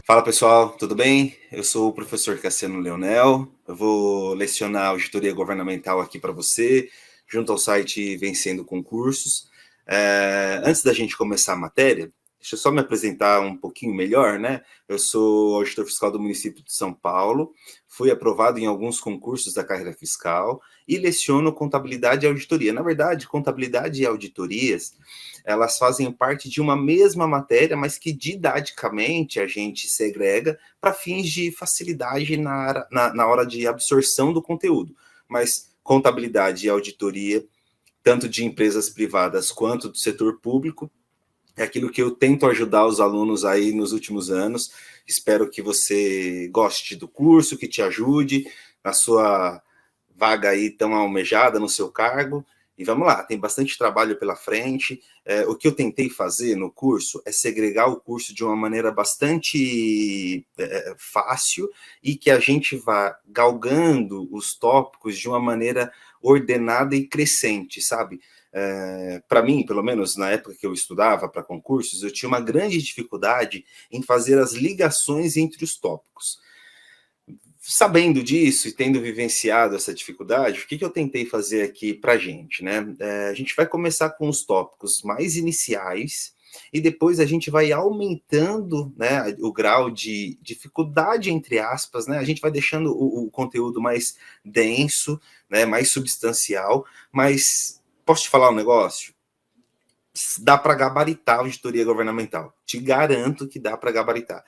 Fala pessoal, tudo bem? Eu sou o professor Cassiano Leonel. Eu vou lecionar auditoria governamental aqui para você, junto ao site Vencendo Concursos. Antes da gente começar a matéria, deixa eu só me apresentar um pouquinho melhor, né? Eu sou auditor fiscal do município de São Paulo, fui aprovado em alguns concursos da carreira fiscal e leciono contabilidade e auditoria. Na verdade, contabilidade e auditorias elas fazem parte de uma mesma matéria, mas que didaticamente a gente segrega para fins de facilidade na hora de absorção do conteúdo. Mas contabilidade e auditoria, tanto de empresas privadas quanto do setor público, é aquilo que eu tento ajudar os alunos aí nos últimos anos. Espero que você goste do curso, que te ajude na sua vaga aí tão almejada no seu cargo. E vamos lá, tem bastante trabalho pela frente. O que eu tentei fazer no curso é segregar o curso de uma maneira bastante fácil e que a gente vá galgando os tópicos de uma maneira ordenada e crescente, sabe? Para mim, pelo menos na época que eu estudava para concursos, eu tinha uma grande dificuldade em fazer as ligações entre os tópicos. Sabendo disso e tendo vivenciado essa dificuldade, o que eu tentei fazer aqui para a gente, né? A gente vai começar com os tópicos mais iniciais e depois a gente vai aumentando, né, o grau de dificuldade, entre aspas, né? A gente vai deixando o conteúdo mais denso, né, mais substancial, mas posso te falar um negócio? Dá para gabaritar a auditoria governamental. Te garanto que dá para gabaritar.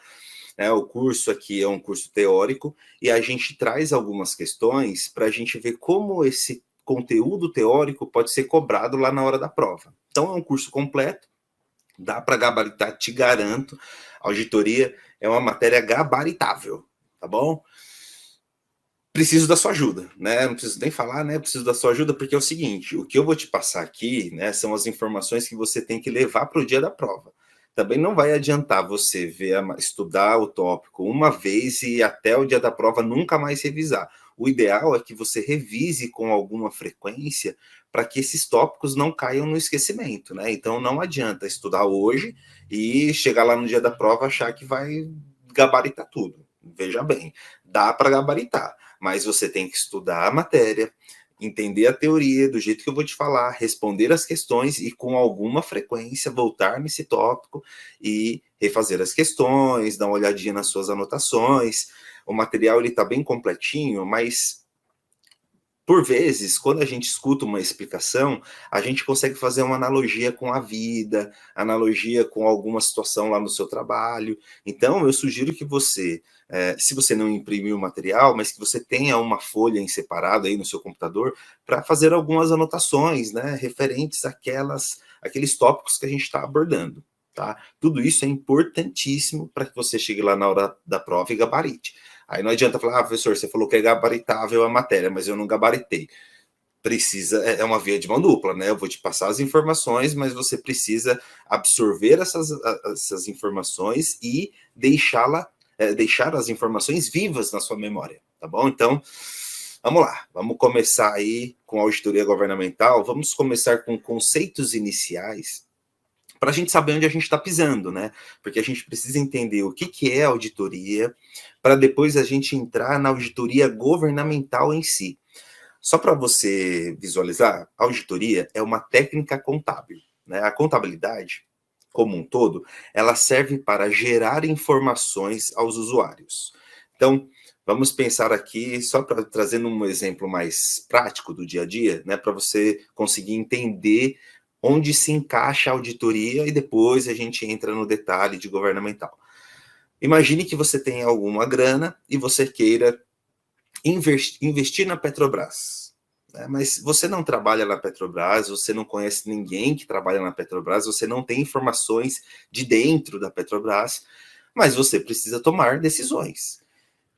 O curso aqui é um curso teórico e a gente traz algumas questões para a gente ver como esse conteúdo teórico pode ser cobrado lá na hora da prova. Então é um curso completo, dá para gabaritar, te garanto. A auditoria é uma matéria gabaritável, tá bom? Preciso da sua ajuda, né? Não preciso nem falar, né? Preciso da sua ajuda, porque é o seguinte: o que eu vou te passar aqui, né, são as informações que você tem que levar para o dia da prova. Também não vai adiantar você estudar o tópico uma vez e até o dia da prova nunca mais revisar. O ideal é que você revise com alguma frequência para que esses tópicos não caiam no esquecimento, né? Então não adianta estudar hoje e chegar lá no dia da prova achar que vai gabaritar tudo. Veja bem, dá para gabaritar, mas você tem que estudar a matéria, entender a teoria do jeito que eu vou te falar, responder as questões e com alguma frequência voltar nesse tópico e refazer as questões, dar uma olhadinha nas suas anotações. O material ele está bem completinho, mas por vezes, quando a gente escuta uma explicação, a gente consegue fazer uma analogia com a vida, analogia com alguma situação lá no seu trabalho. Então, eu sugiro que você, se você não imprimiu o material, mas que você tenha uma folha em separado aí no seu computador para fazer algumas anotações, né, referentes àqueles tópicos que a gente está abordando. Tá? Tudo isso é importantíssimo para que você chegue lá na hora da prova e gabarite. Aí não adianta falar, professor, você falou que é gabaritável a matéria, mas eu não gabaritei. É uma via de mão dupla, né? Eu vou te passar as informações, mas você precisa absorver essas informações e deixar as informações vivas na sua memória, tá bom? Então, vamos lá, vamos começar aí com a auditoria governamental, vamos começar com conceitos iniciais, para a gente saber onde a gente está pisando, né? Porque a gente precisa entender o que é auditoria, para depois a gente entrar na auditoria governamental em si. Só para você visualizar, a auditoria é uma técnica contábil, né? A contabilidade, como um todo, ela serve para gerar informações aos usuários. Então, vamos pensar aqui, só para trazendo um exemplo mais prático do dia a dia, né, para você conseguir entender onde se encaixa a auditoria e depois a gente entra no detalhe de governamental. Imagine que você tenha alguma grana e você queira investir na Petrobras. Né? Mas você não trabalha na Petrobras, você não conhece ninguém que trabalha na Petrobras, você não tem informações de dentro da Petrobras, mas você precisa tomar decisões.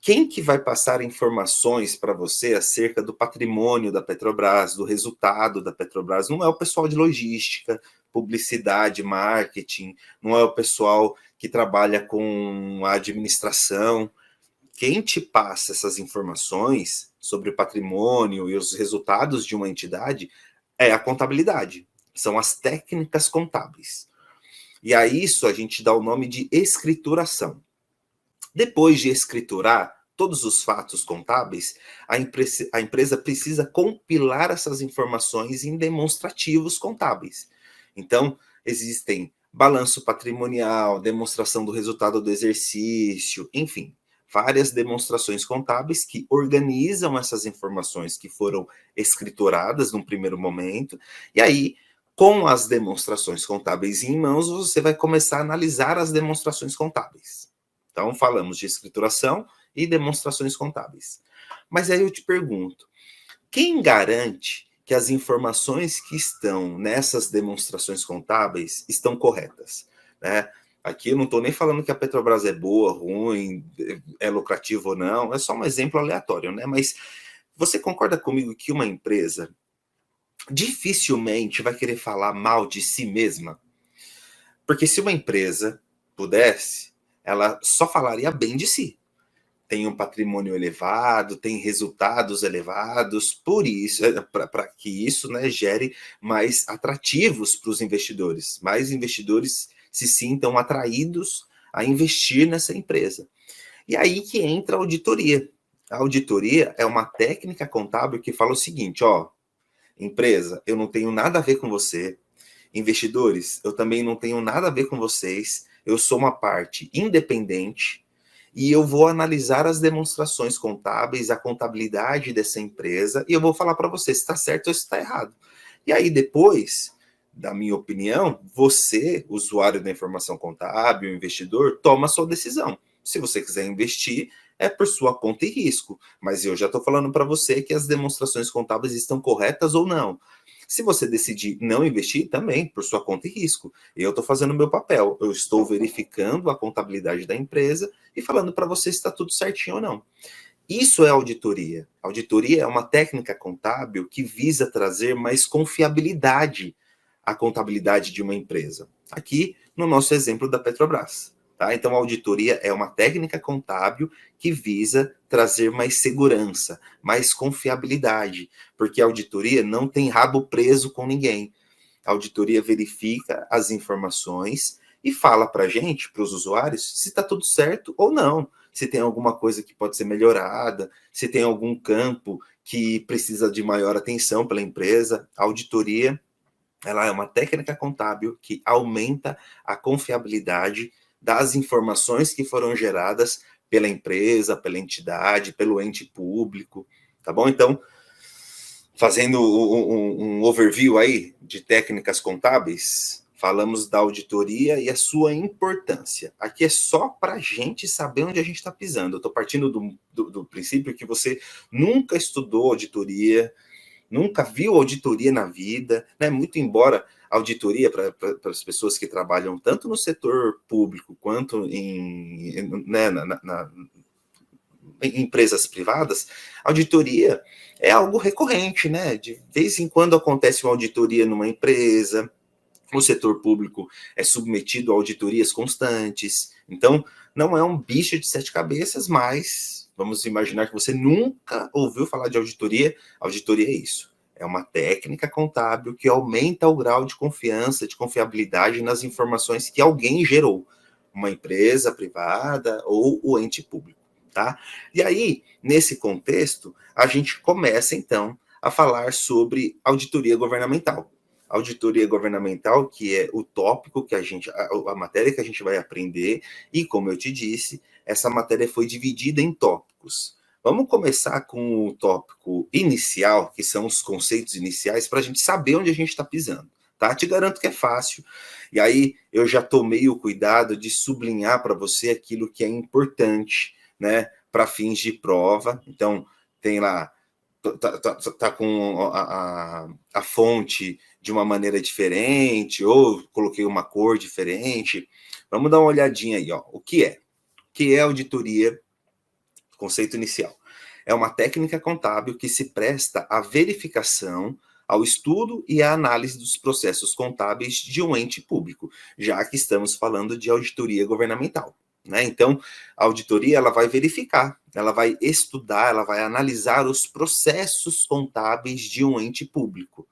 Quem que vai passar informações para você acerca do patrimônio da Petrobras, do resultado da Petrobras? Não é o pessoal de logística, publicidade, marketing, não é o pessoal que trabalha com a administração. Quem te passa essas informações sobre o patrimônio e os resultados de uma entidade é a contabilidade. São as técnicas contábeis. E a isso a gente dá o nome de escrituração. Depois de escriturar todos os fatos contábeis, a empresa precisa compilar essas informações em demonstrativos contábeis. Então, existem balanço patrimonial, demonstração do resultado do exercício, enfim, várias demonstrações contábeis que organizam essas informações que foram escrituradas num primeiro momento, e aí, com as demonstrações contábeis em mãos, você vai começar a analisar as demonstrações contábeis. Então, falamos de escrituração e demonstrações contábeis. Mas aí eu te pergunto, quem garante que as informações que estão nessas demonstrações contábeis estão corretas, né? Aqui eu não estou nem falando que a Petrobras é boa, ruim, é lucrativa ou não, é só um exemplo aleatório, né? Mas você concorda comigo que uma empresa dificilmente vai querer falar mal de si mesma? Porque se uma empresa pudesse, ela só falaria bem de si. Tem um patrimônio elevado, tem resultados elevados, por isso, para que isso, né, gere mais atrativos para os investidores, mais investidores se sintam atraídos a investir nessa empresa. E aí que entra a auditoria. A auditoria é uma técnica contábil que fala o seguinte, ó, empresa, eu não tenho nada a ver com você, investidores, eu também não tenho nada a ver com vocês, eu sou uma parte independente, e eu vou analisar as demonstrações contábeis, a contabilidade dessa empresa, e eu vou falar para você se está certo ou se está errado. E aí, depois, da minha opinião, você, usuário da informação contábil, investidor, toma a sua decisão. Se você quiser investir, é por sua conta e risco. Mas eu já estou falando para você que as demonstrações contábeis estão corretas ou não. Se você decidir não investir, também, por sua conta e risco. Eu estou fazendo o meu papel. Eu estou verificando a contabilidade da empresa e falando para você se está tudo certinho ou não. Isso é auditoria. Auditoria é uma técnica contábil que visa trazer mais confiabilidade à contabilidade de uma empresa. Aqui, no nosso exemplo da Petrobras. Tá? Então, a auditoria é uma técnica contábil que visa trazer mais segurança, mais confiabilidade, porque a auditoria não tem rabo preso com ninguém. A auditoria verifica as informações e fala para a gente, para os usuários, se está tudo certo ou não, se tem alguma coisa que pode ser melhorada, se tem algum campo que precisa de maior atenção pela empresa. A auditoria, ela é uma técnica contábil que aumenta a confiabilidade das informações que foram geradas pela empresa, pela entidade, pelo ente público, tá bom? Então, fazendo um overview aí de técnicas contábeis, falamos da auditoria e a sua importância. Aqui é só para a gente saber onde a gente está pisando. Eu estou partindo do princípio que você nunca estudou auditoria, nunca viu auditoria na vida, né? Muito embora a auditoria para as pessoas que trabalham tanto no setor público quanto né, em empresas privadas, auditoria é algo recorrente, né? De vez em quando acontece uma auditoria numa empresa, o setor público é submetido a auditorias constantes. Então, não é um bicho de sete cabeças, mas vamos imaginar que você nunca ouviu falar de auditoria. Auditoria é isso. É uma técnica contábil que aumenta o grau de confiança, de confiabilidade nas informações que alguém gerou, uma empresa privada ou o ente público, tá? E aí, nesse contexto, a gente começa então a falar sobre auditoria governamental. Auditoria governamental, que é o tópico que a matéria que a gente vai aprender, e como eu te disse, essa matéria foi dividida em tópicos. Vamos começar com o tópico inicial, que são os conceitos iniciais, para a gente saber onde a gente está pisando, tá? Te garanto que é fácil. E aí eu já tomei o cuidado de sublinhar para você aquilo que é importante, né, para fins de prova. Então, tem lá, tá com a fonte de uma maneira diferente, ou coloquei uma cor diferente. Vamos dar uma olhadinha aí, ó. O que é? O que é auditoria? Conceito inicial. É uma técnica contábil que se presta à verificação, ao estudo e à análise dos processos contábeis de um ente público, já que estamos falando de auditoria governamental. Né? Então, a auditoria ela vai verificar, ela vai estudar, ela vai analisar os processos contábeis de um ente público.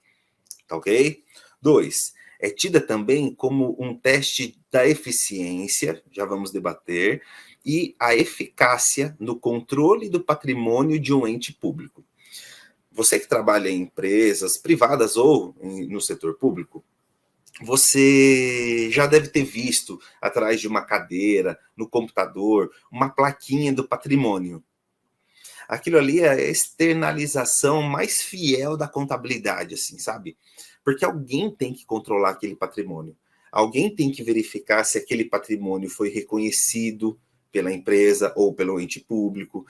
Tá ok? 2. É tida também como um teste da eficiência, já vamos debater, e a eficácia no controle do patrimônio de um ente público. Você que trabalha em empresas privadas ou no setor público, você já deve ter visto atrás de uma cadeira, no computador, uma plaquinha do patrimônio. Aquilo ali é a externalização mais fiel da contabilidade, assim, sabe? Porque alguém tem que controlar aquele patrimônio. Alguém tem que verificar se aquele patrimônio foi reconhecido pela empresa ou pelo ente público,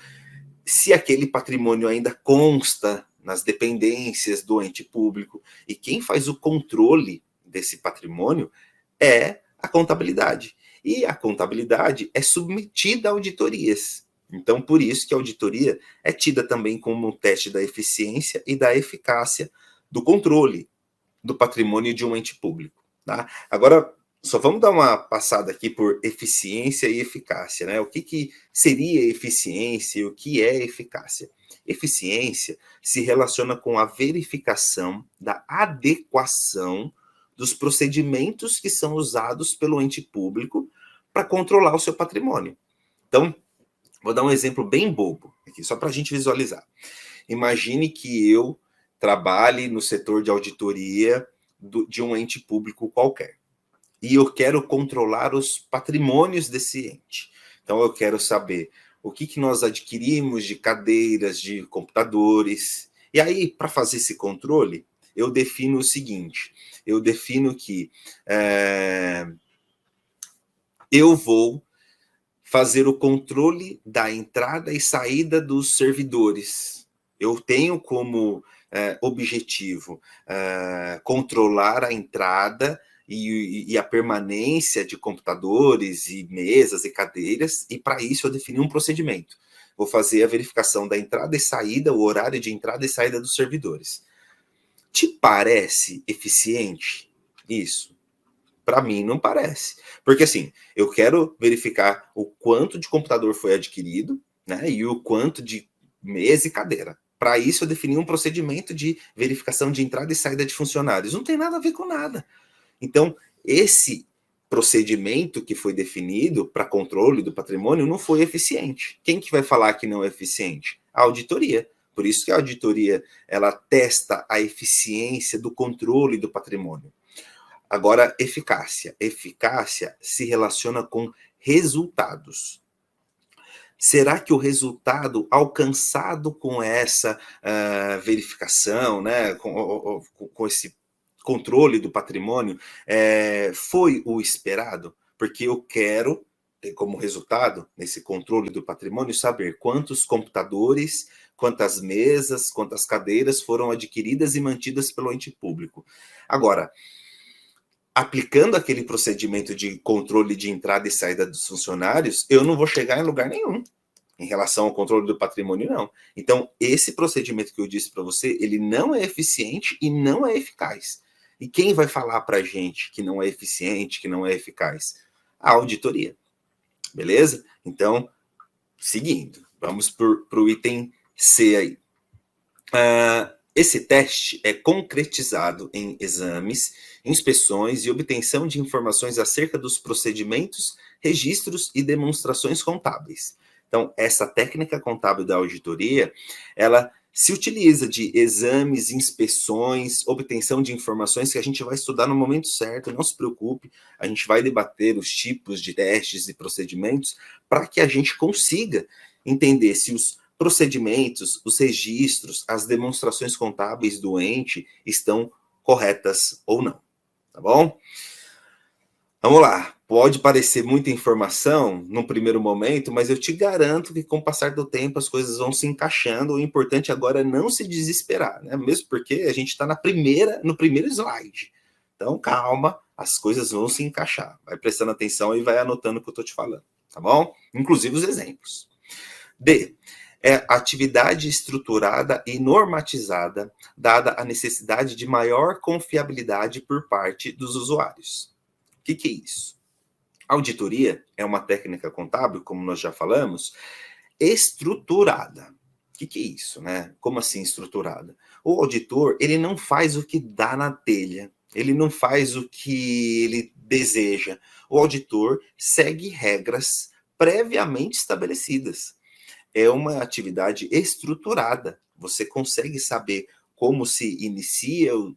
se aquele patrimônio ainda consta nas dependências do ente público. E quem faz o controle desse patrimônio é a contabilidade. E a contabilidade é submetida a auditorias. Então, por isso que a auditoria é tida também como um teste da eficiência e da eficácia do controle do patrimônio de um ente público. Tá? Agora, só vamos dar uma passada aqui por eficiência e eficácia, né? O que seria eficiência e o que é eficácia? Eficiência se relaciona com a verificação da adequação dos procedimentos que são usados pelo ente público para controlar o seu patrimônio. Então, vou dar um exemplo bem bobo aqui, só para a gente visualizar. Imagine que eu trabalhe no setor de auditoria de um ente público qualquer. E eu quero controlar os patrimônios desse ente. Então, eu quero saber o que nós adquirimos de cadeiras, de computadores. E aí, para fazer esse controle, eu defino o seguinte: eu defino que eu vou fazer o controle da entrada e saída dos servidores. Eu tenho como objetivo controlar a entrada e a permanência de computadores e mesas e cadeiras, e para isso eu defini um procedimento. Vou fazer a verificação da entrada e saída, o horário de entrada e saída dos servidores. Te parece eficiente isso? Para mim, não parece. Porque, assim, eu quero verificar o quanto de computador foi adquirido, né, e o quanto de mesa e cadeira. Para isso, eu defini um procedimento de verificação de entrada e saída de funcionários. Não tem nada a ver com nada. Então, esse procedimento que foi definido para controle do patrimônio não foi eficiente. Quem que vai falar que não é eficiente? A auditoria. Por isso que a auditoria, ela testa a eficiência do controle do patrimônio. Agora, eficácia. Eficácia se relaciona com resultados. Será que o resultado alcançado com essa verificação, né, com esse controle do patrimônio, foi o esperado? Porque eu quero ter como resultado, nesse controle do patrimônio, saber quantos computadores, quantas mesas, quantas cadeiras foram adquiridas e mantidas pelo ente público. Agora, aplicando aquele procedimento de controle de entrada e saída dos funcionários, eu não vou chegar em lugar nenhum em relação ao controle do patrimônio, não. Então, esse procedimento que eu disse para você, ele não é eficiente e não é eficaz. E quem vai falar para a gente que não é eficiente, que não é eficaz? A auditoria. Beleza? Então, seguindo, vamos para o item C aí. Esse teste é concretizado em exames, inspeções e obtenção de informações acerca dos procedimentos, registros e demonstrações contábeis. Então, essa técnica contábil da auditoria, ela se utiliza de exames, inspeções, obtenção de informações que a gente vai estudar no momento certo, não se preocupe, a gente vai debater os tipos de testes e procedimentos para que a gente consiga entender se os procedimentos, os registros, as demonstrações contábeis do ente estão corretas ou não, tá bom? Vamos lá, pode parecer muita informação num primeiro momento, mas eu te garanto que com o passar do tempo as coisas vão se encaixando. O importante agora é não se desesperar, né? Mesmo porque a gente está no primeiro slide. Então, calma, as coisas vão se encaixar. Vai prestando atenção e vai anotando o que eu estou te falando, tá bom? Inclusive os exemplos. D. É atividade estruturada e normatizada, dada a necessidade de maior confiabilidade por parte dos usuários. O que é isso? Auditoria é uma técnica contábil, como nós já falamos, estruturada. O que é isso, né? Como assim estruturada? O auditor, ele não faz o que dá na telha, ele não faz o que ele deseja. O auditor segue regras previamente estabelecidas. É uma atividade estruturada. Você consegue saber como se iniciam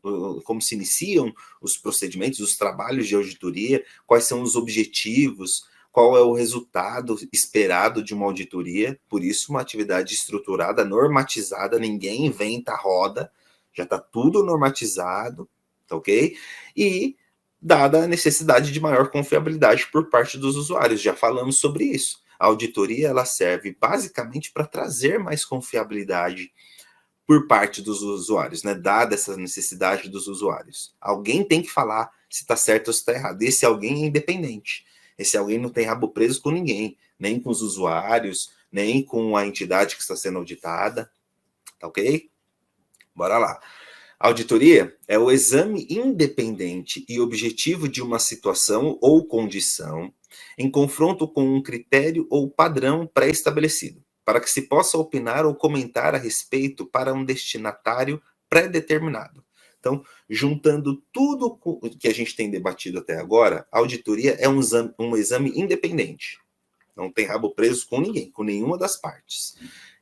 os procedimentos, os trabalhos de auditoria, quais são os objetivos, qual é o resultado esperado de uma auditoria. Por isso, uma atividade estruturada, normatizada, ninguém inventa a roda, já está tudo normatizado, tá ok? E dada a necessidade de maior confiabilidade por parte dos usuários, já falamos sobre isso. A auditoria ela serve basicamente para trazer mais confiabilidade por parte dos usuários, né? Dada essa necessidade dos usuários. Alguém tem que falar se está certo ou se está errado. Esse alguém é independente. Esse alguém não tem rabo preso com ninguém, nem com os usuários, nem com a entidade que está sendo auditada. Tá ok? Bora lá. A auditoria é o exame independente e objetivo de uma situação ou condição em confronto com um critério ou padrão pré-estabelecido, para que se possa opinar ou comentar a respeito para um destinatário pré-determinado. Então, juntando tudo que a gente tem debatido até agora, a auditoria é um exame independente. Não tem rabo preso com ninguém, com nenhuma das partes.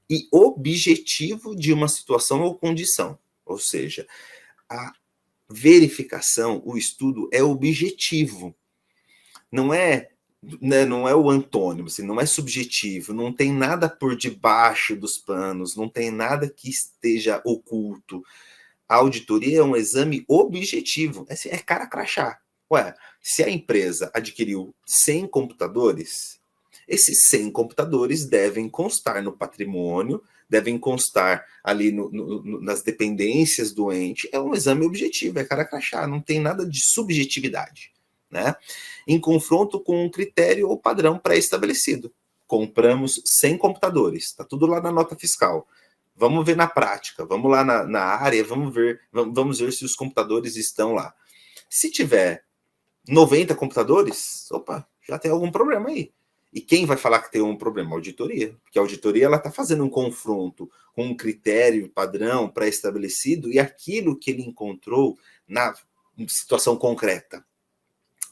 E objetivo de uma situação ou condição. Ou seja, a verificação, o estudo é objetivo. Não é, né, não é o antônimo, assim, não é subjetivo, não tem nada por debaixo dos panos, não tem nada que esteja oculto. A auditoria é um exame objetivo, é cara crachá. Ué, se a empresa adquiriu 100 computadores, esses 100 computadores devem constar no patrimônio, devem constar ali nas dependências do ente. É um exame objetivo, é cara crachá, não tem nada de subjetividade, né? Em confronto com um critério ou padrão pré-estabelecido. Compramos 100 computadores, está tudo lá na nota fiscal. Vamos ver na prática, vamos lá na área, vamos ver se os computadores estão lá. Se tiver 90 computadores, opa, já tem algum problema aí. E quem vai falar que tem um problema? A auditoria. Porque a auditoria está fazendo um confronto com um critério padrão pré-estabelecido e aquilo que ele encontrou na situação concreta.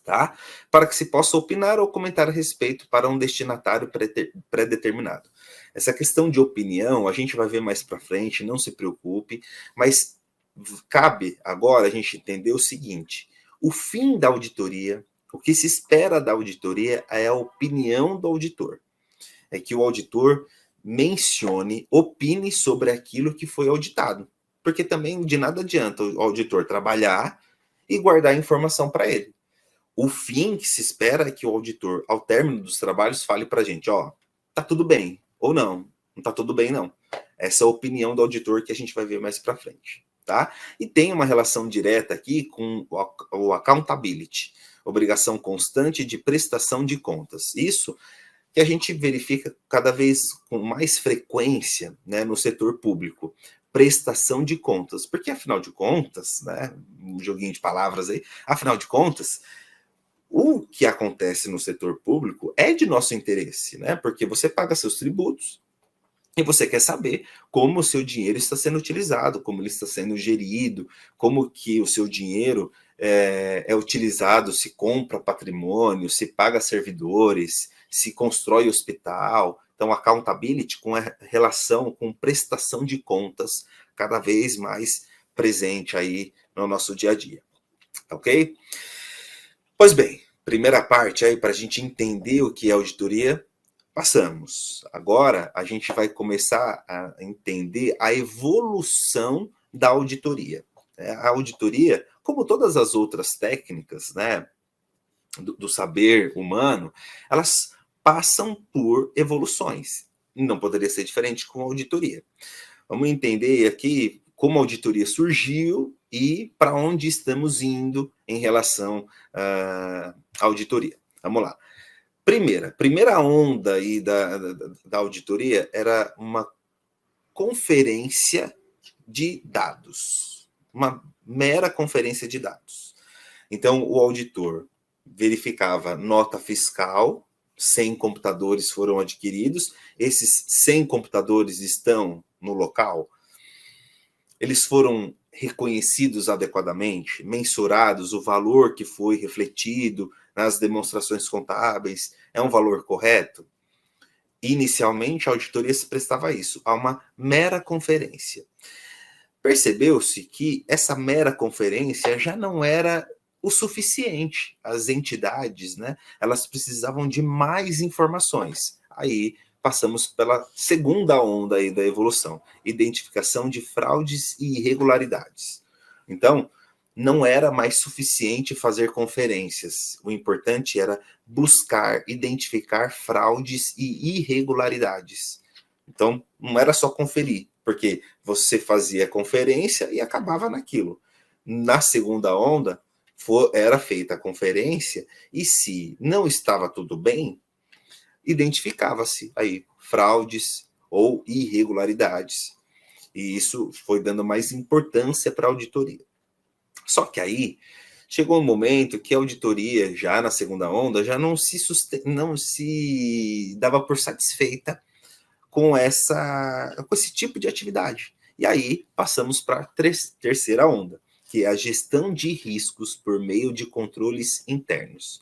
Tá? Para que se possa opinar ou comentar a respeito para um destinatário pré-determinado. Essa questão de opinião, a gente vai ver mais para frente, não se preocupe, mas cabe agora a gente entender o seguinte: o fim da auditoria, o que se espera da auditoria é a opinião do auditor. É que o auditor mencione, opine sobre aquilo que foi auditado. Porque também de nada adianta o auditor trabalhar e guardar informação para ele. O fim que se espera é que o auditor, ao término dos trabalhos, fale para a gente, ó, tá tudo bem, ou não tá tudo bem não. Essa é a opinião do auditor que a gente vai ver mais para frente, tá? E tem uma relação direta aqui com o accountability, obrigação constante de prestação de contas. Isso que a gente verifica cada vez com mais frequência, né, no setor público, prestação de contas, porque afinal de contas, né, um joguinho de palavras aí, afinal de contas, o que acontece no setor público é de nosso interesse, né? Porque você paga seus tributos e você quer saber como o seu dinheiro está sendo utilizado, como ele está sendo gerido, como que o seu dinheiro é utilizado, se compra patrimônio, se paga servidores, se constrói hospital. Então, accountability com a relação com prestação de contas cada vez mais presente aí no nosso dia a dia, ok? Pois bem, primeira parte aí para a gente entender o que é auditoria, passamos. Agora a gente vai começar a entender a evolução da auditoria. A auditoria, como todas as outras técnicas, né, do saber humano, elas passam por evoluções. Não poderia ser diferente com a auditoria. Vamos entender aqui como a auditoria surgiu e para onde estamos indo em relação à auditoria. Vamos lá. Primeira onda aí da auditoria era uma conferência de dados, uma mera conferência de dados. Então, o auditor verificava nota fiscal, 100 computadores foram adquiridos, esses 100 computadores estão no local, eles foram reconhecidos adequadamente, mensurados, o valor que foi refletido nas demonstrações contábeis é um valor correto? Inicialmente, a auditoria se prestava a isso, a uma mera conferência. Percebeu-se que essa mera conferência já não era o suficiente. As entidades, né, elas precisavam de mais informações. Aí passamos pela segunda onda aí da evolução, identificação de fraudes e irregularidades. Então, não era mais suficiente fazer conferências. O importante era buscar, identificar fraudes e irregularidades. Então, não era só conferir, porque você fazia conferência e acabava naquilo. Na segunda onda, era feita a conferência e se não estava tudo bem, identificava-se aí fraudes ou irregularidades. E isso foi dando mais importância para a auditoria. Só que aí chegou um momento que a auditoria, já na segunda onda, já não se dava por satisfeita com esse tipo de atividade. E aí passamos para a terceira onda, que é a gestão de riscos por meio de controles internos.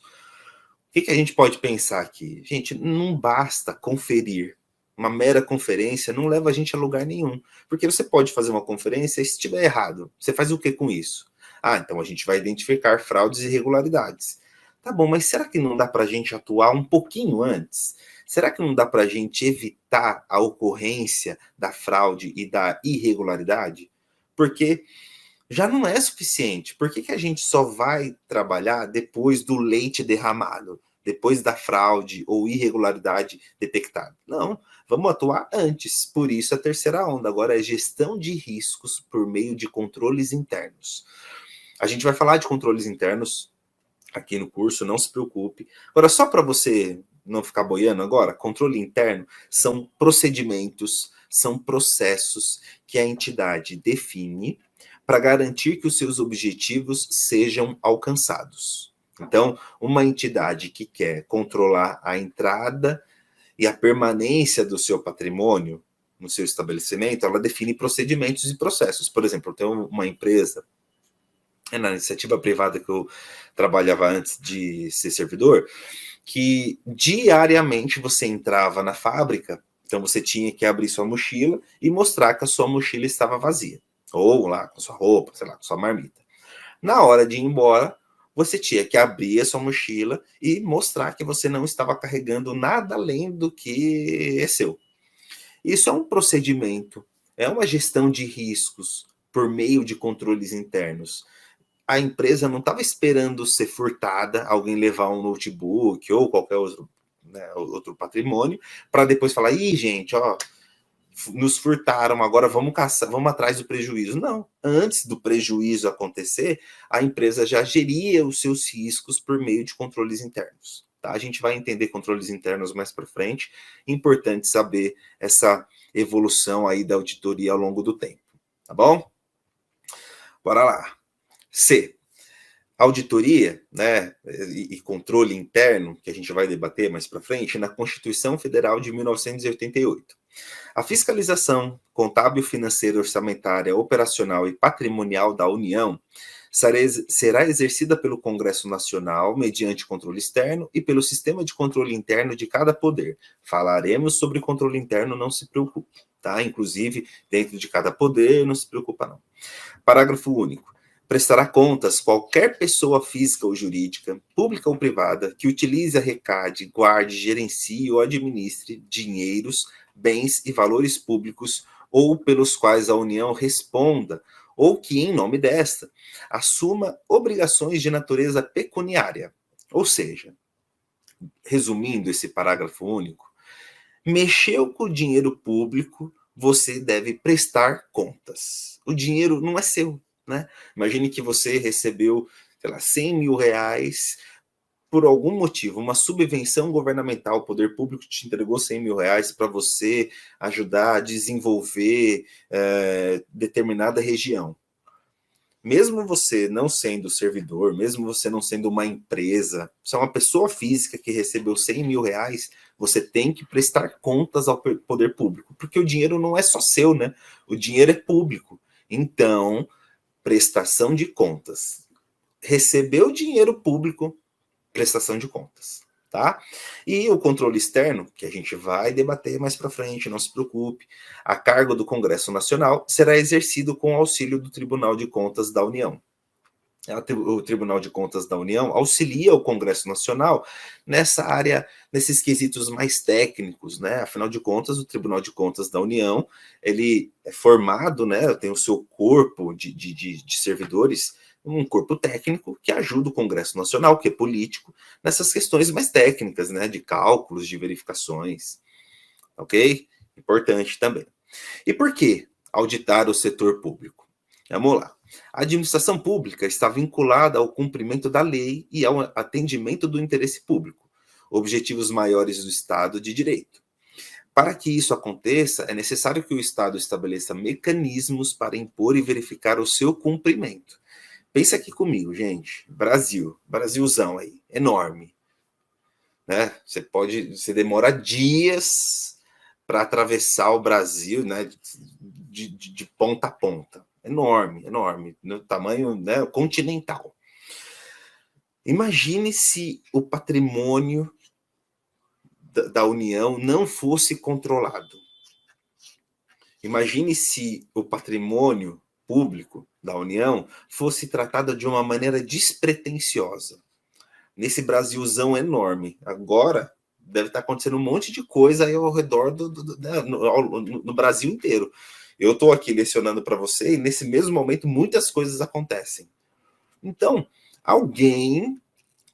O que a gente pode pensar aqui? Gente, não basta conferir. Uma mera conferência não leva a gente a lugar nenhum. Porque você pode fazer uma conferência e se estiver errado, você faz o que com isso? Ah, então a gente vai identificar fraudes e irregularidades. Tá bom, mas será que não dá para a gente atuar um pouquinho antes? Será que não dá para a gente evitar a ocorrência da fraude e da irregularidade? Porque já não é suficiente. Por que a gente só vai trabalhar depois do leite derramado? Depois da fraude ou irregularidade detectada? Não, vamos atuar antes. Por isso a terceira onda agora é gestão de riscos por meio de controles internos. A gente vai falar de controles internos aqui no curso, não se preocupe. Agora, só para você não ficar boiando agora, controle interno são procedimentos, são processos que a entidade define para garantir que os seus objetivos sejam alcançados. Então, uma entidade que quer controlar a entrada e a permanência do seu patrimônio no seu estabelecimento, ela define procedimentos e processos. Por exemplo, eu tenho uma empresa, na iniciativa privada que eu trabalhava antes de ser servidor, que diariamente você entrava na fábrica, então você tinha que abrir sua mochila e mostrar que a sua mochila estava vazia. Ou lá com sua roupa, sei lá, com sua marmita. Na hora de ir embora, você tinha que abrir a sua mochila e mostrar que você não estava carregando nada além do que é seu. Isso é um procedimento, é uma gestão de riscos por meio de controles internos. A empresa não estava esperando ser furtada, alguém levar um notebook ou qualquer outro, né, outro patrimônio, para depois falar, ih, gente, ó, nos furtaram, agora vamos caçar, vamos atrás do prejuízo. Não, antes do prejuízo acontecer, a empresa já geria os seus riscos por meio de controles internos. Tá? A gente vai entender controles internos mais para frente. Importante saber essa evolução aí da auditoria ao longo do tempo. Tá bom? Bora lá. C. Auditoria, né, e controle interno, que a gente vai debater mais para frente, na Constituição Federal de 1988. A fiscalização contábil, financeira, orçamentária, operacional e patrimonial da União será exercida pelo Congresso Nacional mediante controle externo e pelo sistema de controle interno de cada poder. Falaremos sobre controle interno, não se preocupe, tá? Inclusive, dentro de cada poder, não se preocupa não. Parágrafo único. Prestará contas qualquer pessoa física ou jurídica, pública ou privada, que utilize, arrecade, guarde, gerencie ou administre dinheiros, bens e valores públicos ou pelos quais a União responda, ou que, em nome desta, assuma obrigações de natureza pecuniária. Ou seja, resumindo esse parágrafo único, mexeu com o dinheiro público, você deve prestar contas. O dinheiro não é seu, né? Imagine que você recebeu, sei lá, 100 mil reais por algum motivo, uma subvenção governamental, o poder público te entregou 100 mil reais para você ajudar a desenvolver determinada região. Mesmo você não sendo servidor, mesmo você não sendo uma empresa, você é uma pessoa física que recebeu 100 mil reais, você tem que prestar contas ao poder público, porque o dinheiro não é só seu, né? O dinheiro é público. Então, prestação de contas. Recebeu dinheiro público, prestação de contas. tá? E o controle externo, que a gente vai debater mais para frente, não se preocupe, a cargo do Congresso Nacional, será exercido com auxílio do Tribunal de Contas da União. O Tribunal de Contas da União auxilia o Congresso Nacional nessa área, nesses quesitos mais técnicos, né? Afinal de contas, o Tribunal de Contas da União, ele é formado, né? Tem o seu corpo de servidores, um corpo técnico que ajuda o Congresso Nacional, que é político, nessas questões mais técnicas, né? De cálculos, de verificações, ok? Importante também. E por que auditar o setor público? Vamos lá. A administração pública está vinculada ao cumprimento da lei e ao atendimento do interesse público, objetivos maiores do Estado de Direito. Para que isso aconteça, é necessário que o Estado estabeleça mecanismos para impor e verificar o seu cumprimento. Pensa aqui comigo, gente. Brasil, Brasilzão aí, enorme. Né? Você demora dias para atravessar o Brasil, né, de ponta a ponta. Enorme, enorme, no tamanho, né, continental. Imagine se o patrimônio da União não fosse controlado. Imagine se o patrimônio público da União fosse tratado de uma maneira despretensiosa. Nesse Brasilzão enorme. Agora, deve estar acontecendo um monte de coisa aí ao redor no Brasil inteiro. Eu estou aqui lecionando para você e nesse mesmo momento muitas coisas acontecem. Então, alguém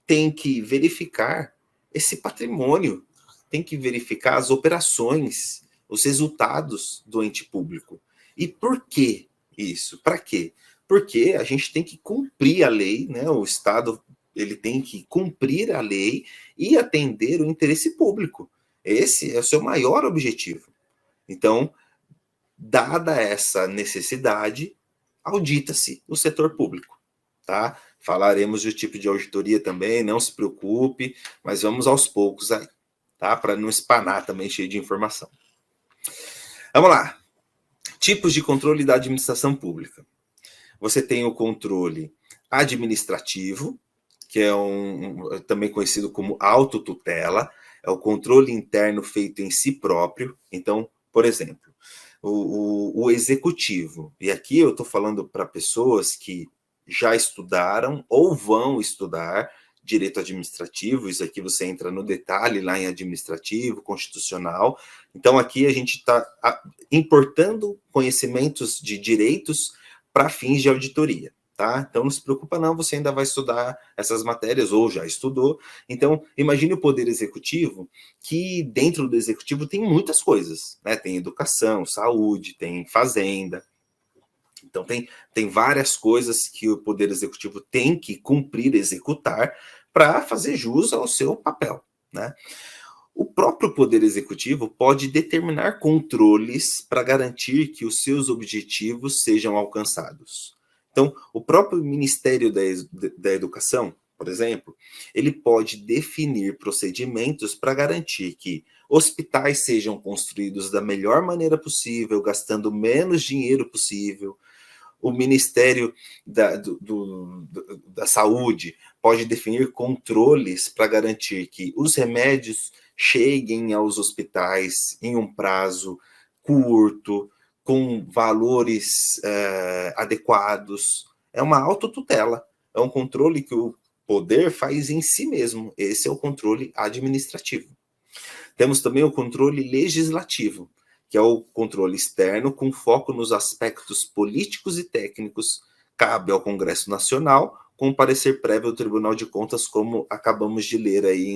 tem que verificar esse patrimônio, tem que verificar as operações, os resultados do ente público. E por que isso? Para quê? Porque a gente tem que cumprir a lei, né? O Estado ele tem que cumprir a lei e atender o interesse público. Esse é o seu maior objetivo. Então, dada essa necessidade, audita-se o setor público, tá? Falaremos do tipo de auditoria também, não se preocupe, mas vamos aos poucos aí, tá? Para não espanar também cheio de informação. Vamos lá. Tipos de controle da administração pública. Você tem o controle administrativo, que é também conhecido como autotutela, é o controle interno feito em si próprio. Então, por exemplo, o executivo, e aqui eu estou falando para pessoas que já estudaram ou vão estudar direito administrativo, isso aqui você entra no detalhe lá em administrativo, constitucional. Então aqui a gente está importando conhecimentos de direitos para fins de auditoria. Tá? Então não se preocupa não, você ainda vai estudar essas matérias ou já estudou. Então imagine o poder executivo, que dentro do executivo tem muitas coisas, né? Tem educação, saúde, tem fazenda. Então tem várias coisas que o poder executivo tem que cumprir, executar para fazer jus ao seu papel, né? O próprio Poder Executivo pode determinar controles para garantir que os seus objetivos sejam alcançados. Então, o próprio Ministério da Educação, por exemplo, ele pode definir procedimentos para garantir que hospitais sejam construídos da melhor maneira possível, gastando menos dinheiro possível. O Ministério da Saúde pode definir controles para garantir que os remédios cheguem aos hospitais em um prazo curto, com valores adequados. É uma autotutela, é um controle que o poder faz em si mesmo. Esse é o controle administrativo. Temos também o controle legislativo, que é o controle externo com foco nos aspectos políticos e técnicos. Cabe ao Congresso Nacional, com parecer prévio ao Tribunal de Contas, como acabamos de ler aí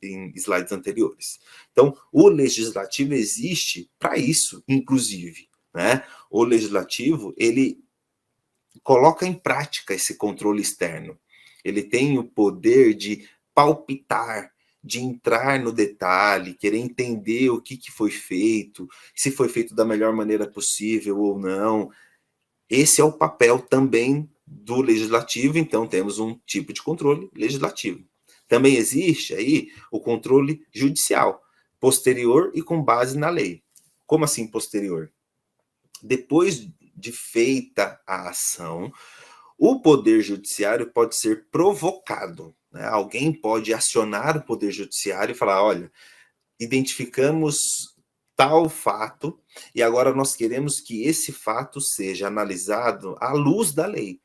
em slides anteriores. Então, o legislativo existe para isso, inclusive, né? O legislativo, ele coloca em prática esse controle externo. Ele tem o poder de palpitar, de entrar no detalhe, querer entender o que foi feito, se foi feito da melhor maneira possível ou não. Esse é o papel também do legislativo, então temos um tipo de controle legislativo. Também existe aí o controle judicial, posterior e com base na lei. Como assim posterior? Depois de feita a ação, o poder judiciário pode ser provocado. né? Alguém pode acionar o Poder Judiciário e falar, olha, identificamos tal fato e agora nós queremos que esse fato seja analisado à luz da lei.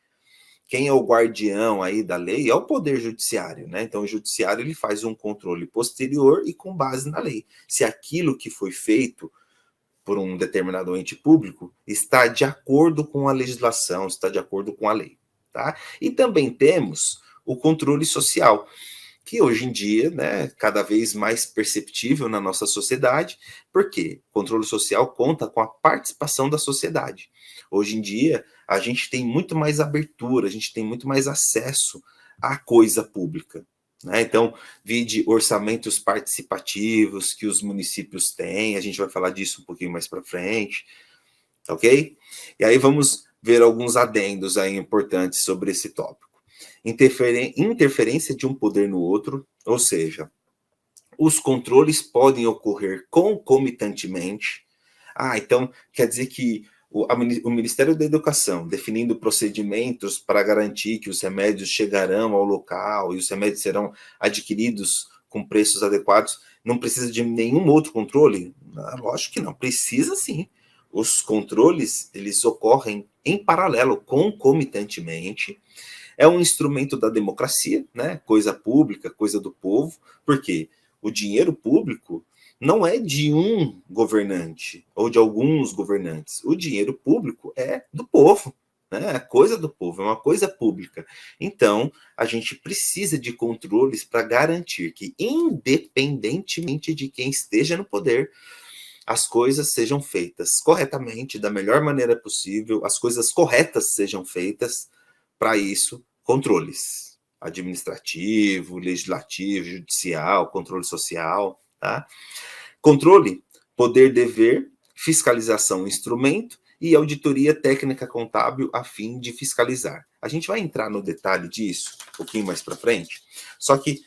Quem é o guardião aí da lei é o Poder Judiciário, né? Então o Judiciário ele faz um controle posterior e com base na lei. Se aquilo que foi feito por um determinado ente público está de acordo com a legislação, está de acordo com a lei, tá? E também temos o controle social, que hoje em dia, né, cada vez mais perceptível na nossa sociedade, porque o controle social conta com a participação da sociedade. Hoje em dia, a gente tem muito mais abertura, a gente tem muito mais acesso à coisa pública, né? Então, vide orçamentos participativos que os municípios têm, a gente vai falar disso um pouquinho mais para frente, ok? E aí vamos ver alguns adendos aí importantes sobre esse tópico. Interferência de um poder no outro, ou seja, os controles podem ocorrer concomitantemente. Então quer dizer que o Ministério da Educação, definindo procedimentos para garantir que os remédios chegarão ao local e os remédios serão adquiridos com preços adequados, não precisa de nenhum outro controle? Lógico que não, precisa sim. Os controles, eles ocorrem em paralelo, concomitantemente. É um instrumento da democracia, né? Coisa pública, coisa do povo, porque o dinheiro público não é de um governante ou de alguns governantes. O dinheiro público é do povo, né? É coisa do povo, é uma coisa pública. Então, a gente precisa de controles para garantir que, independentemente de quem esteja no poder, as coisas sejam feitas corretamente, da melhor maneira possível, as coisas corretas sejam feitas. Para isso, controles administrativo, legislativo, judicial, controle social, tá? Controle, poder, dever, fiscalização, instrumento e auditoria técnica contábil a fim de fiscalizar. A gente vai entrar no detalhe disso um pouquinho mais para frente, só que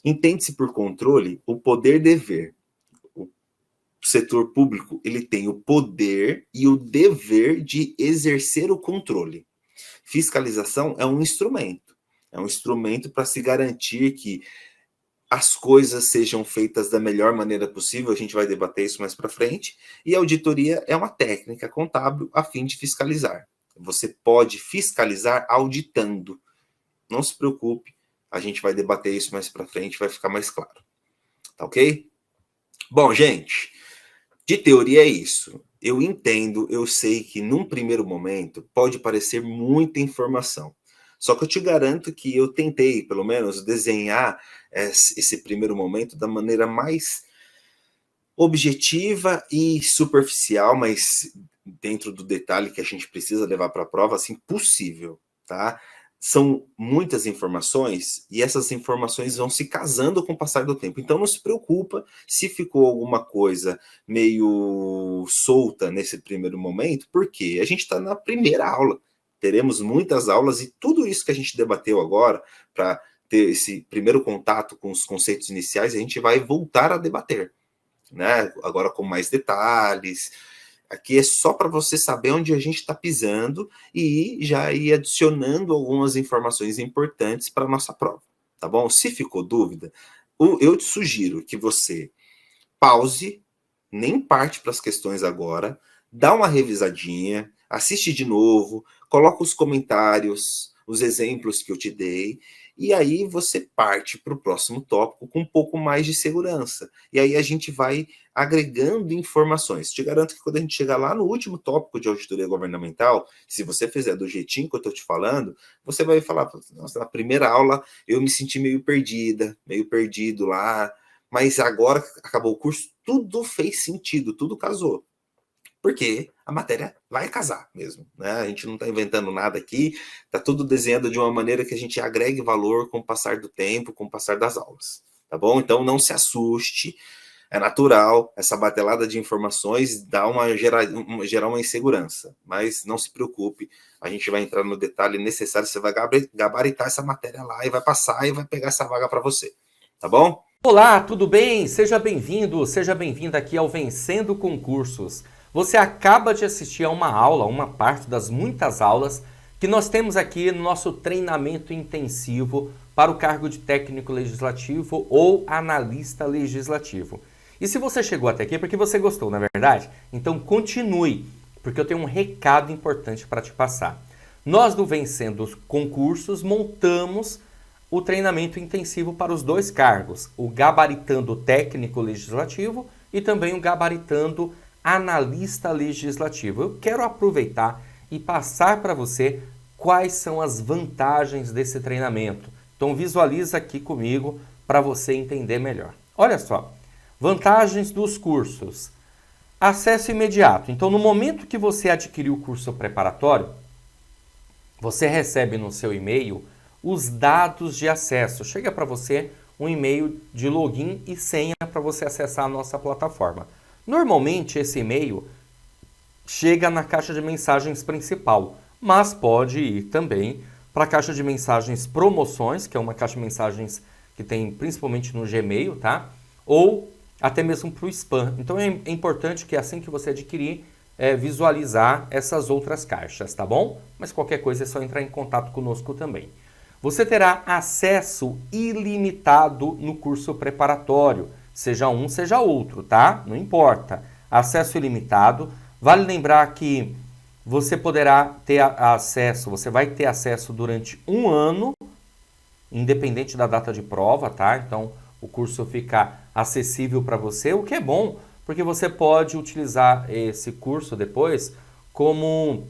entende-se por controle o poder, dever. O setor público, ele tem o poder e o dever de exercer o controle. Fiscalização é um instrumento para se garantir que as coisas sejam feitas da melhor maneira possível, a gente vai debater isso mais para frente, e a auditoria é uma técnica contábil a fim de fiscalizar. Você pode fiscalizar auditando. Não se preocupe, a gente vai debater isso mais para frente, vai ficar mais claro. Tá ok? Bom, gente, de teoria é isso. Eu entendo, eu sei que num primeiro momento pode parecer muita informação. Só que eu te garanto que eu tentei, pelo menos, desenhar esse primeiro momento da maneira mais objetiva e superficial, mas dentro do detalhe que a gente precisa levar para a prova, assim, possível, tá? São muitas informações e essas informações vão se casando com o passar do tempo. Então não se preocupa se ficou alguma coisa meio solta nesse primeiro momento, porque a gente está na primeira aula. Teremos muitas aulas e tudo isso que a gente debateu agora, para ter esse primeiro contato com os conceitos iniciais, a gente vai voltar a debater, né? Agora com mais detalhes. Aqui é só para você saber onde a gente está pisando e já ir adicionando algumas informações importantes para a nossa prova, tá bom? Se ficou dúvida, eu te sugiro que você pause, nem parte para as questões agora, dá uma revisadinha, assiste de novo, coloca os comentários, os exemplos que eu te dei, e aí você parte para o próximo tópico com um pouco mais de segurança. E aí a gente vai agregando informações. Te garanto que quando a gente chegar lá no último tópico de auditoria governamental, se você fizer do jeitinho que eu estou te falando, você vai falar, nossa, na primeira aula eu me senti meio perdida, meio perdido lá, mas agora que acabou o curso, tudo fez sentido, tudo casou. Porque a matéria vai casar mesmo, né? A gente não está inventando nada aqui, está tudo desenhado de uma maneira que a gente agregue valor com o passar do tempo, com o passar das aulas, tá bom? Então não se assuste, é natural, essa batelada de informações dá gerar uma insegurança, mas não se preocupe, a gente vai entrar no detalhe necessário, você vai gabaritar essa matéria lá e vai passar e vai pegar essa vaga para você, tá bom? Olá, tudo bem? Seja bem-vindo, seja bem-vinda aqui ao Vencendo Concursos. Você acaba de assistir a uma aula, uma parte das muitas aulas que nós temos aqui no nosso treinamento intensivo para o cargo de técnico legislativo ou analista legislativo. E se você chegou até aqui é porque você gostou, não é verdade? Então continue, porque eu tenho um recado importante para te passar. Nós do Vencendo Concursos montamos o treinamento intensivo para os dois cargos, o gabaritando técnico legislativo e também o gabaritando analista legislativo. Eu quero aproveitar e passar para você quais são as vantagens desse treinamento. Então visualiza aqui comigo para você entender melhor. Olha só, vantagens dos cursos. Acesso imediato. Então no momento que você adquirir o curso preparatório, você recebe no seu e-mail os dados de acesso. Chega para você um e-mail de login e senha para você acessar a nossa plataforma. Normalmente esse e-mail chega na caixa de mensagens principal, mas pode ir também para a caixa de mensagens promoções, que é uma caixa de mensagens que tem principalmente no Gmail, tá? Ou até mesmo para o spam. Então é importante que assim que você adquirir, visualizar essas outras caixas, tá bom? Mas qualquer coisa é só entrar em contato conosco também. Você terá acesso ilimitado no curso preparatório, seja um, seja outro, tá? Não importa. Acesso ilimitado. Vale lembrar que você poderá ter acesso, você vai ter acesso durante um ano, independente da data de prova, tá? Então, o curso fica acessível para você, o que é bom, porque você pode utilizar esse curso depois como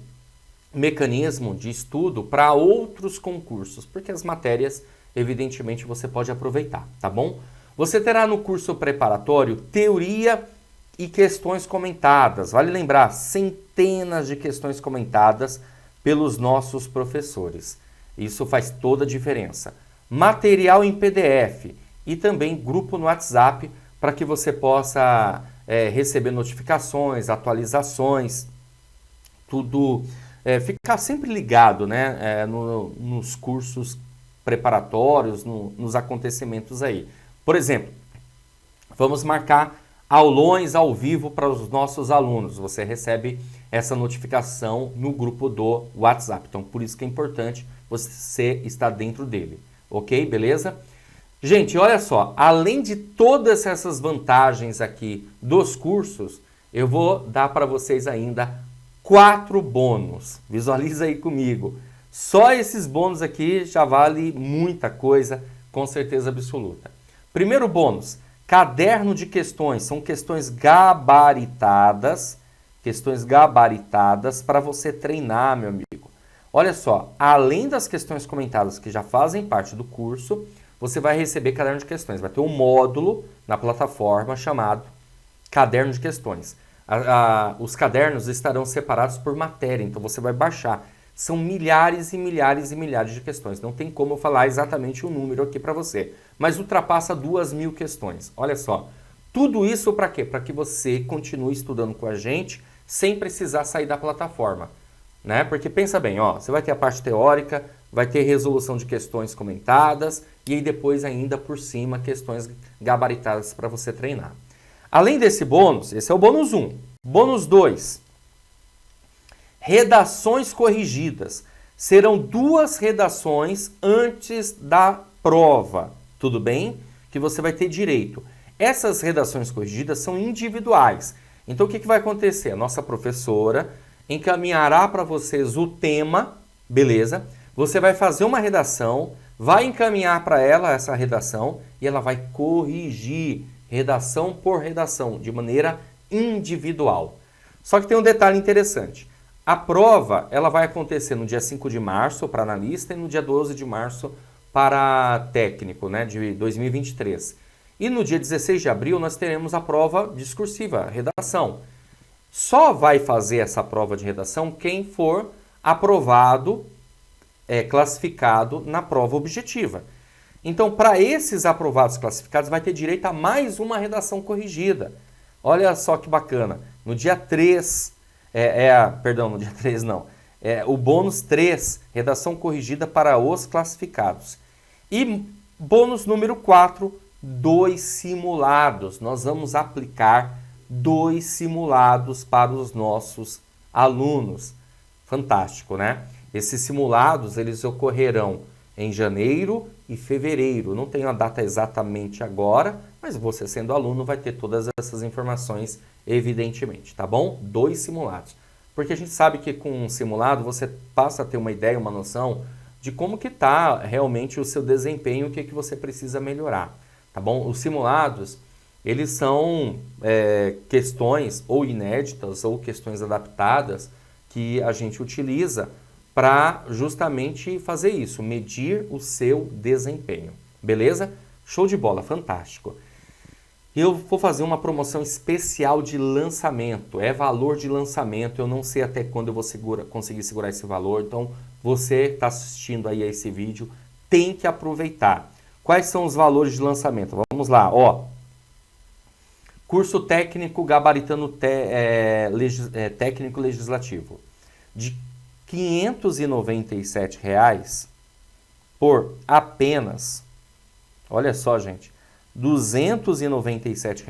mecanismo de estudo para outros concursos, porque as matérias, evidentemente, você pode aproveitar, tá bom? Você terá no curso preparatório teoria e questões comentadas. Vale lembrar, centenas de questões comentadas pelos nossos professores. Isso faz toda a diferença. Material em PDF e também grupo no WhatsApp para que você possa receber notificações, atualizações, tudo, ficar sempre ligado, né, nos cursos preparatórios, nos acontecimentos aí. Por exemplo, vamos marcar aulões ao vivo para os nossos alunos. Você recebe essa notificação no grupo do WhatsApp. Então, por isso que é importante você estar dentro dele. Ok? Beleza? Gente, olha só. Além de todas essas vantagens aqui dos cursos, eu vou dar para vocês ainda 4 bônus. Visualiza aí comigo. Só esses bônus aqui já vale muita coisa, com certeza absoluta. Primeiro bônus. Caderno de questões, são questões gabaritadas para você treinar, meu amigo. Olha só, além das questões comentadas que já fazem parte do curso, você vai receber caderno de questões. Vai ter um módulo na plataforma chamado Caderno de Questões. Os cadernos estarão separados por matéria, então você vai baixar. São milhares e milhares e milhares de questões. Não tem como eu falar exatamente o número aqui para você. Mas ultrapassa 2.000 questões. Olha só. Tudo isso para quê? Para que você continue estudando com a gente sem precisar sair da plataforma. Né? Porque pensa bem, ó, você vai ter a parte teórica, vai ter resolução de questões comentadas e aí depois ainda por cima questões gabaritadas para você treinar. Além desse bônus, esse é o bônus 1. Bônus 2. Redações corrigidas. Serão 2 redações antes da prova, tudo bem? Que você vai ter direito. Essas redações corrigidas são individuais. Então o que vai acontecer? A nossa professora encaminhará para vocês o tema, beleza? Você vai fazer uma redação, vai encaminhar para ela essa redação e ela vai corrigir redação por redação, de maneira individual. Só que tem um detalhe interessante. A prova ela vai acontecer no dia 5 de março para analista e no dia 12 de março para técnico, né, de 2023. E no dia 16 de abril nós teremos a prova discursiva, redação. Só vai fazer essa prova de redação quem for aprovado, classificado na prova objetiva. Então, para esses aprovados classificados, vai ter direito a mais uma redação corrigida. Olha só que bacana. No dia 3, no dia 3 não. O bônus 3, redação corrigida para os classificados. E bônus número 4, 2 simulados. Nós vamos aplicar 2 simulados para os nossos alunos. Fantástico, né? Esses simulados, eles ocorrerão em janeiro e fevereiro. Não tenho a data exatamente agora, mas você sendo aluno vai ter todas essas informações, evidentemente, tá bom? 2 simulados. Porque a gente sabe que com um simulado você passa a ter uma ideia, uma noção de como que está realmente o seu desempenho, o que você precisa melhorar, tá bom? Os simulados, eles são questões ou inéditas ou questões adaptadas que a gente utiliza para justamente fazer isso, medir o seu desempenho, beleza? Show de bola, fantástico. Eu vou fazer uma promoção especial de lançamento, é valor de lançamento, eu não sei até quando eu vou conseguir segurar esse valor, então você está assistindo aí a esse vídeo, tem que aproveitar. Quais são os valores de lançamento? Vamos lá, ó. Curso técnico gabaritando técnico legislativo, de R$ 597 por apenas, olha só, gente, R$ 297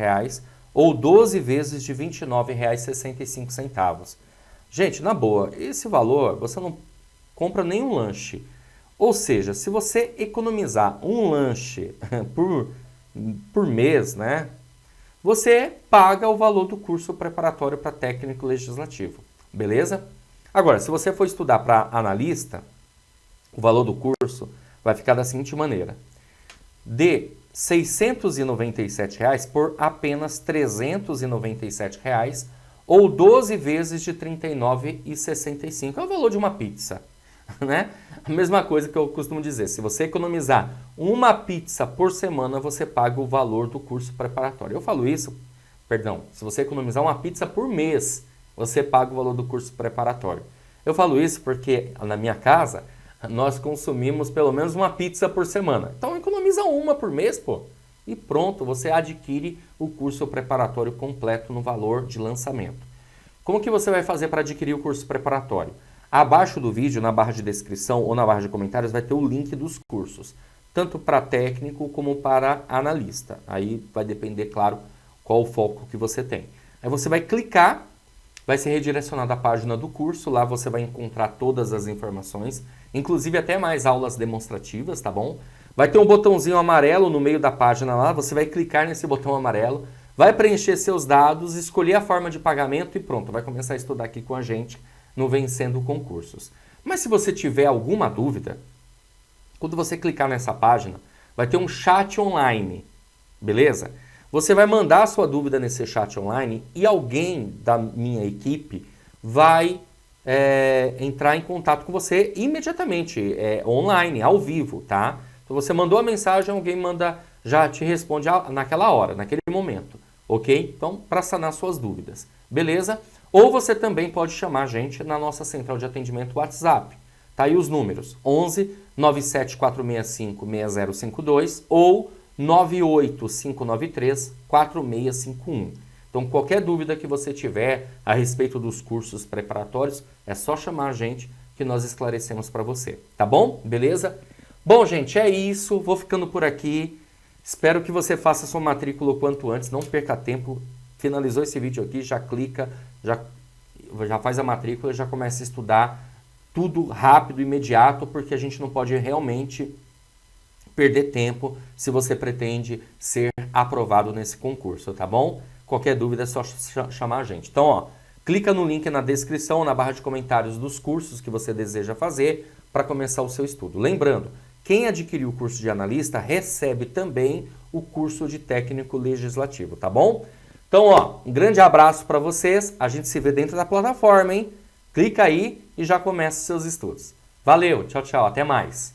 ou 12 vezes de R$ 29,65. Gente, na boa, esse valor você não compra nenhum lanche. Ou seja, se você economizar um lanche por mês, né, você paga o valor do curso preparatório para técnico legislativo, beleza? Agora, se você for estudar para analista, o valor do curso vai ficar da seguinte maneira: de R$ 697 por apenas R$ 397 ou 12 vezes de R$ 39,65. É o valor de uma pizza, né? A mesma coisa que eu costumo dizer, se você economizar uma pizza por semana, você paga o valor do curso preparatório. Eu falo isso, perdão, se você economizar uma pizza por mês, você paga o valor do curso preparatório. Eu falo isso porque na minha casa nós consumimos pelo menos uma pizza por semana. Então economiza uma por mês, pô. E pronto, você adquire o curso preparatório completo no valor de lançamento. Como que você vai fazer para adquirir o curso preparatório? Abaixo do vídeo, na barra de descrição ou na barra de comentários, vai ter o link dos cursos, tanto para técnico como para analista. Aí vai depender, claro, qual o foco que você tem. Aí você vai clicar, vai ser redirecionado à página do curso, lá você vai encontrar todas as informações, inclusive até mais aulas demonstrativas, tá bom? Vai ter um botãozinho amarelo no meio da página lá, você vai clicar nesse botão amarelo, vai preencher seus dados, escolher a forma de pagamento e pronto, vai começar a estudar aqui com a gente no Vencendo Concursos. Mas se você tiver alguma dúvida, quando você clicar nessa página, vai ter um chat online, beleza? Você vai mandar a sua dúvida nesse chat online e alguém da minha equipe vai entrar em contato com você imediatamente, online, ao vivo, tá? Então você mandou a mensagem, alguém já te responde naquela hora, naquele momento, ok? Então, para sanar suas dúvidas, beleza? Ou você também pode chamar a gente na nossa central de atendimento WhatsApp. Tá aí os números: 11 97465 6052 ou 98593 4651. Então, qualquer dúvida que você tiver a respeito dos cursos preparatórios, é só chamar a gente que nós esclarecemos para você. Tá bom? Beleza? Bom, gente, é isso. Vou ficando por aqui. Espero que você faça sua matrícula o quanto antes. Não perca tempo. Finalizou esse vídeo aqui, já clica, já faz a matrícula, já começa a estudar tudo rápido, imediato, porque a gente não pode realmente perder tempo se você pretende ser aprovado nesse concurso, tá bom? Qualquer dúvida é só chamar a gente. Então, ó, clica no link na descrição, na barra de comentários dos cursos que você deseja fazer para começar o seu estudo. Lembrando, quem adquiriu o curso de analista recebe também o curso de técnico legislativo, tá bom? Então, ó, um grande abraço para vocês. A gente se vê dentro da plataforma, hein? Clica aí e já começa os seus estudos. Valeu, tchau, tchau, até mais.